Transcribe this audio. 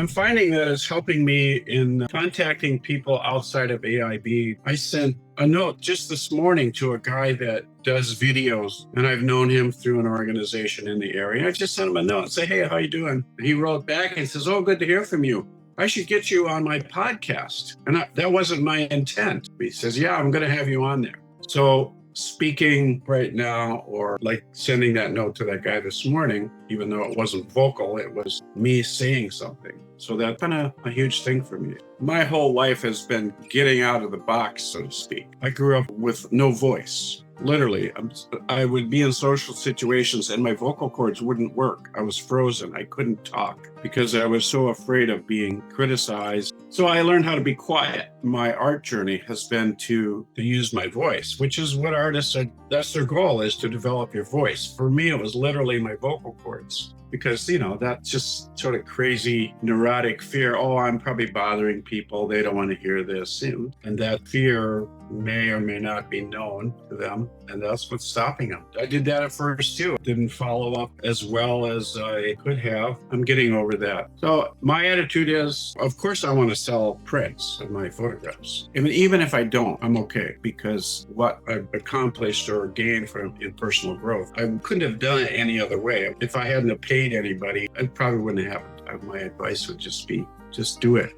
I'm finding that it's helping me in contacting people outside of AIB. I sent a note just this morning to a guy that does videos, and I've known him through an organization in the area. I just sent him a note and say, "Hey, how you doing?" And he wrote back and says, "Oh, good to hear from you. I should get you on my podcast." And that wasn't my intent. He says, "Yeah, I'm going to have you on there." So speaking right now, or like sending that note to that guy this morning, even though it wasn't vocal, it was me saying something. So that's been a huge thing for me. My whole life has been getting out of the box, so to speak. I grew up with no voice. Literally, I would be in social situations and my vocal cords wouldn't work. I was frozen. I couldn't talk because I was so afraid of being criticized. So I learned how to be quiet. My art journey has been to use my voice, which is what artists are. That's their goal, is to develop your voice. For me, it was literally my vocal cords. Because, that's just sort of crazy, neurotic fear. Oh, I'm probably bothering people. They don't want to hear this. And that fear may or may not be known to them. And that's what's stopping them. I did that at first, too. Didn't follow up as well as I could have. I'm getting over that. So my attitude is, of course, I want to sell prints of my photographs. Even if I don't, I'm okay. Because what I've accomplished or gained in personal growth, I couldn't have done it any other way. If I hadn't paid anybody, it probably wouldn't have happened. My advice would just be, just do it.